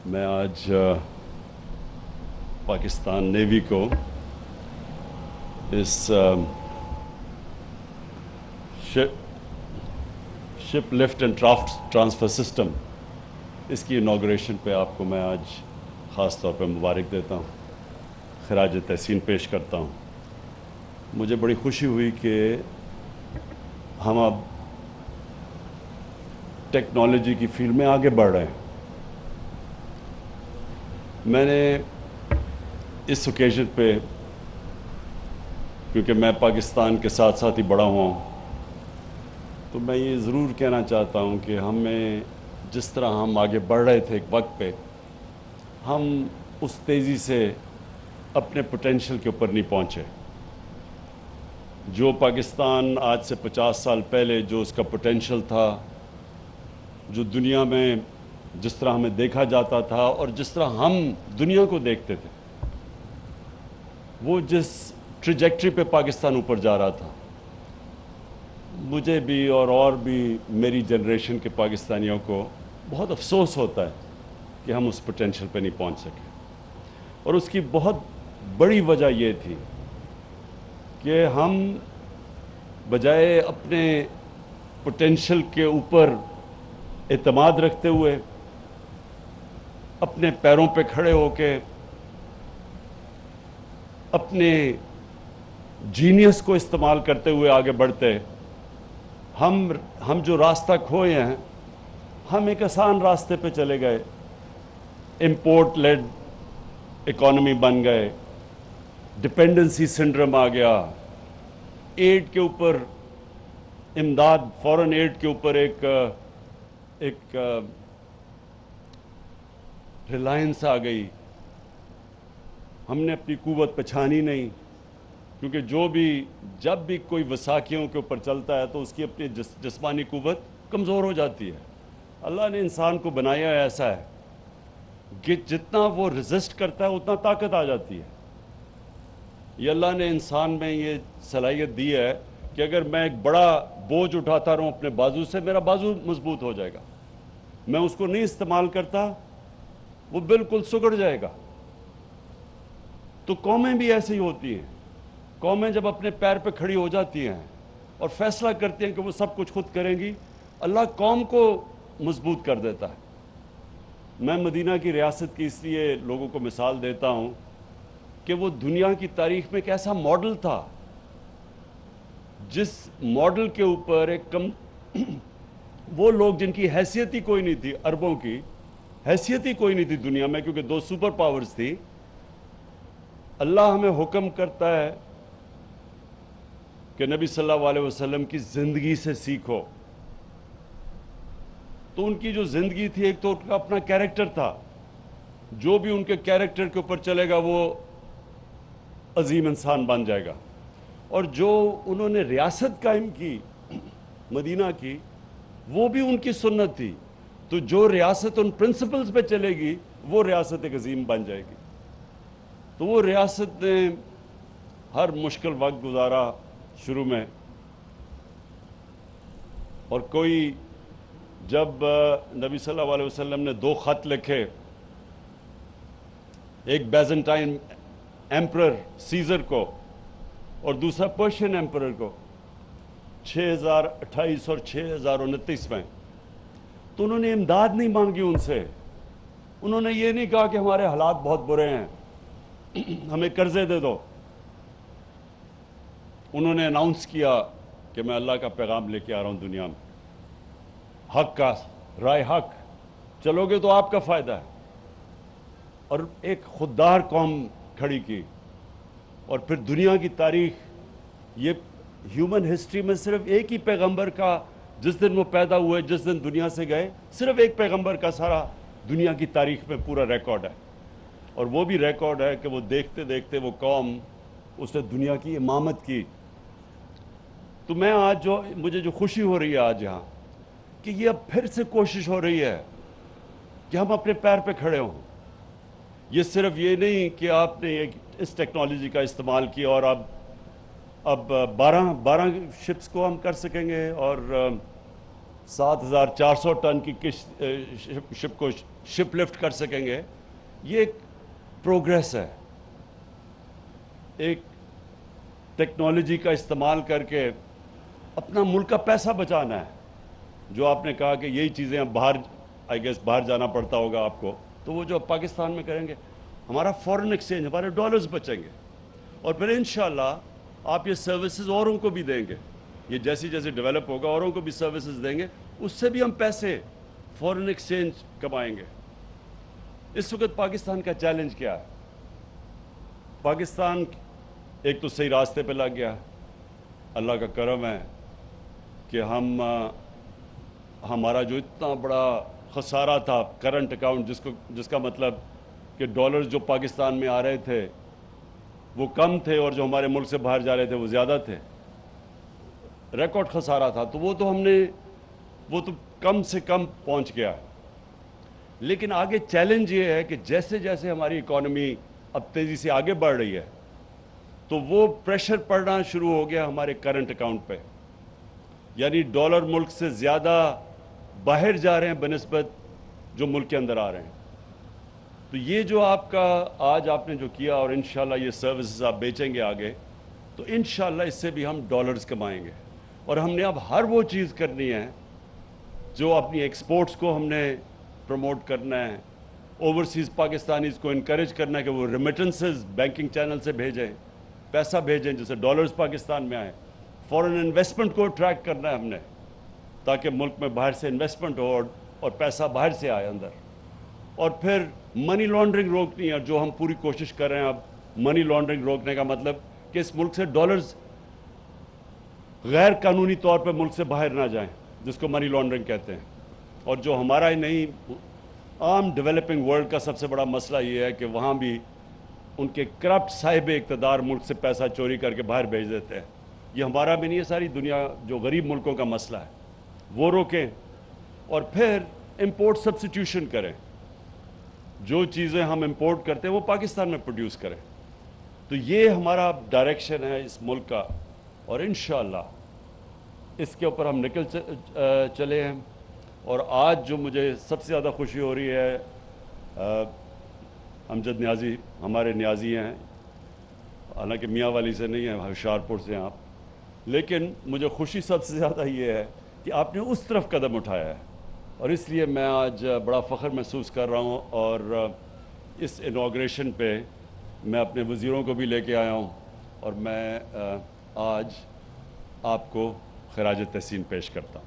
میں آج پاکستان نیوی کو اس شپ لفٹ اینڈ ٹرانسفر سسٹم اس کی انوگریشن پہ آپ کو میں آج خاص طور پہ مبارک دیتا ہوں، خراج تحسین پیش کرتا ہوں۔ مجھے بڑی خوشی ہوئی کہ ہم اب ٹیکنالوجی کی فیلڈ میں آگے بڑھ رہے ہیں۔ میں نے اس اوکیزن پہ، کیونکہ میں پاکستان کے ساتھ ساتھ ہی بڑا ہوا ہوں، تو میں یہ ضرور کہنا چاہتا ہوں کہ ہمیں جس طرح ہم آگے بڑھ رہے تھے ایک وقت پہ، ہم اس تیزی سے اپنے پوٹینشیل کے اوپر نہیں پہنچے۔ جو پاکستان آج سے 50 سال پہلے جو اس کا پوٹینشیل تھا، جو دنیا میں جس طرح ہمیں دیکھا جاتا تھا اور جس طرح ہم دنیا کو دیکھتے تھے، وہ جس ٹریجیکٹری پہ پاکستان اوپر جا رہا تھا، مجھے بھی اور بھی میری جنریشن کے پاکستانیوں کو بہت افسوس ہوتا ہے کہ ہم اس پوٹینشیل پہ نہیں پہنچ سکے۔ اور اس کی بہت بڑی وجہ یہ تھی کہ ہم بجائے اپنے پوٹینشیل کے اوپر اعتماد رکھتے ہوئے، اپنے پیروں پہ کھڑے ہو کے اپنے جینیس کو استعمال کرتے ہوئے آگے بڑھتے، ہم جو راستہ کھوئے ہیں، ہم ایک آسان راستے پہ چلے گئے، امپورٹ لیڈ اکانومی بن گئے، ڈپینڈنسی سنڈرم آ گیا، ایڈ کے اوپر امداد، فورن ایڈ کے اوپر ایک ریلائنس آ گئی۔ ہم نے اپنی قوت پہچانی نہیں، کیونکہ جب بھی کوئی وساکھیوں کے اوپر چلتا ہے تو اس کی اپنی جسمانی قوت کمزور ہو جاتی ہے۔ اللہ نے انسان کو بنایا ایسا ہے کہ جتنا وہ ریزسٹ کرتا ہے اتنا طاقت آ جاتی ہے۔ یہ اللہ نے انسان میں یہ صلاحیت دی ہے کہ اگر میں ایک بڑا بوجھ اٹھاتا رہوں اپنے بازو سے، میرا بازو مضبوط ہو جائے گا۔ میں اس کو نہیں استعمال کرتا، وہ بالکل سکڑ جائے گا۔ تو قومیں بھی ایسے ہی ہوتی ہیں۔ قومیں جب اپنے پیر پہ کھڑی ہو جاتی ہیں اور فیصلہ کرتی ہیں کہ وہ سب کچھ خود کریں گی، اللہ قوم کو مضبوط کر دیتا ہے۔ میں مدینہ کی ریاست کی اس لیے لوگوں کو مثال دیتا ہوں کہ وہ دنیا کی تاریخ میں ایک ایسا ماڈل تھا جس ماڈل کے اوپر وہ لوگ جن کی حیثیت ہی کوئی نہیں تھی، عربوں کی حیثیت ہی کوئی نہیں تھی دنیا میں، کیونکہ 2 سپر پاورز تھی۔ اللہ ہمیں حکم کرتا ہے کہ نبی صلی اللہ علیہ وسلم کی زندگی سے سیکھو۔ تو ان کی جو زندگی تھی، ایک تو ان کا اپنا کیریکٹر تھا، جو بھی ان کے کیریکٹر کے اوپر چلے گا وہ عظیم انسان بن جائے گا۔ اور جو انہوں نے ریاست قائم کی مدینہ کی، وہ بھی ان کی سنت تھی۔ تو جو ریاست ان پرنسپلز پہ چلے گی، وہ ریاست ایک عظیم بن جائے گی۔ تو وہ ریاست نے ہر مشکل وقت گزارا شروع میں، اور کوئی جب نبی صلی اللہ علیہ وسلم نے 2 خط لکھے، ایک بیزنٹائن ایمپرر سیزر کو اور دوسرا پرشین ایمپرر کو، 6028 اور 6029 میں، تو انہوں نے امداد نہیں مانگی ان سے۔ انہوں نے یہ نہیں کہا کہ ہمارے حالات بہت برے ہیں، ہمیں قرضے دے دو۔ انہوں نے اناؤنس کیا کہ میں اللہ کا پیغام لے کے آ رہا ہوں دنیا میں، حق کا، رائے حق، چلو گے تو آپ کا فائدہ ہے۔ اور ایک خوددار قوم کھڑی کی۔ اور پھر دنیا کی تاریخ، یہ ہیومن ہسٹری میں صرف ایک ہی پیغمبر کا، جس دن وہ پیدا ہوئے، جس دن دنیا سے گئے، صرف ایک پیغمبر کا سارا دنیا کی تاریخ میں پورا ریکارڈ ہے۔ اور وہ بھی ریکارڈ ہے کہ وہ دیکھتے دیکھتے وہ قوم، اس نے دنیا کی امامت کی۔ تو میں آج مجھے جو خوشی ہو رہی ہے آج یہاں، کہ یہ اب پھر سے کوشش ہو رہی ہے کہ ہم اپنے پیر پہ کھڑے ہوں۔ یہ صرف یہ نہیں کہ آپ نے اس ٹیکنالوجی کا استعمال کیا اور اب 12 شپس کو ہم کر سکیں گے اور 7,400 ٹن کی شپ کو شپ لفٹ کر سکیں گے. یہ ایک پروگریس ہے. ایک ٹیکنالوجی کا استعمال کر کے اپنا ملک کا پیسہ بچانا ہے. جو آپ نے کہا کہ یہی چیزیں اب باہر جانا پڑتا ہوگا آپ کو, تو وہ جو پاکستان میں کریں گے, ہمارا فورن ایکسچینج, ہمارے ڈالرز بچیں گے. اور پھر انشاءاللہ آپ یہ سروسز اوروں کو بھی دیں گے. یہ جیسے جیسے ڈیولپ ہوگا اوروں کو بھی سروسز دیں گے, اس سے بھی ہم پیسے فورن ایکسچینج کمائیں گے. اس وقت پاکستان کا چیلنج کیا ہے؟ پاکستان ایک تو صحیح راستے پہ لگ گیا. اللہ کا کرم ہے کہ ہمارا جو اتنا بڑا خسارہ تھا کرنٹ اکاؤنٹ, جس کا مطلب کہ ڈالر جو پاکستان میں آ رہے تھے وہ کم تھے اور جو ہمارے ملک سے باہر جا رہے تھے وہ زیادہ تھے, ریکارڈ خسارہ تھا, تو وہ تو کم سے کم پہنچ گیا. لیکن آگے چیلنج یہ ہے کہ جیسے جیسے ہماری اکانومی اب تیزی سے آگے بڑھ رہی ہے تو وہ پریشر پڑنا شروع ہو گیا ہمارے کرنٹ اکاؤنٹ پہ. یعنی ڈالر ملک سے زیادہ باہر جا رہے ہیں بنسبت جو ملک کے اندر آ رہے ہیں. تو یہ جو آج آپ نے جو کیا, اور انشاءاللہ یہ سروسز آپ بیچیں گے آگے, تو انشاءاللہ اس سے بھی ہم ڈالرز کمائیں گے. اور ہم نے اب ہر وہ چیز کرنی ہے جو اپنی ایکسپورٹس کو ہم نے پروموٹ کرنا ہے, اوورسیز پاکستانیز کو انکریج کرنا ہے کہ وہ ریمیٹنسز بینکنگ چینل سے بھیجیں, پیسہ بھیجیں جیسے ڈالرز پاکستان میں آئیں. فورن انویسٹمنٹ کو اٹریکٹ کرنا ہے ہم نے, تاکہ ملک میں باہر سے انویسٹمنٹ ہو اور پیسہ باہر سے آئے اندر. اور پھر منی لانڈرنگ روکنی ہے, جو ہم پوری کوشش کر رہے ہیں. اب منی لانڈرنگ روکنے کا مطلب کہ اس ملک سے ڈالرز غیر قانونی طور پہ ملک سے باہر نہ جائیں, جس کو منی لانڈرنگ کہتے ہیں. اور جو ہمارا ہی نہیں, عام ڈیولپنگ ورلڈ کا سب سے بڑا مسئلہ یہ ہے کہ وہاں بھی ان کے کرپٹ صاحب اقتدار ملک سے پیسہ چوری کر کے باہر بھیج دیتے ہیں. یہ ہمارا بھی نہیں ہے, ساری دنیا جو غریب ملکوں کا مسئلہ ہے, وہ روکیں. اور پھر امپورٹ سبسٹیوشن کریں, جو چیزیں ہم امپورٹ کرتے ہیں وہ پاکستان میں پروڈیوس کریں. تو یہ ہمارا ڈائریکشن ہے اس ملک کا, اور انشاءاللہ اس کے اوپر ہم نکل چلے ہیں. اور آج جو مجھے سب سے زیادہ خوشی ہو رہی ہے, امجد نیازی ہمارے نیازی ہیں, حالانکہ میاں والی سے نہیں ہیں, ہوشیارپور سے ہیں آپ, لیکن مجھے خوشی سب سے زیادہ یہ ہے کہ آپ نے اس طرف قدم اٹھایا ہے. اور اس لیے میں آج بڑا فخر محسوس کر رہا ہوں. اور اس انوگریشن پہ میں اپنے وزیروں کو بھی لے کے آیا ہوں, اور میں آج آپ کو خراج تحسین پیش کرتا ہوں.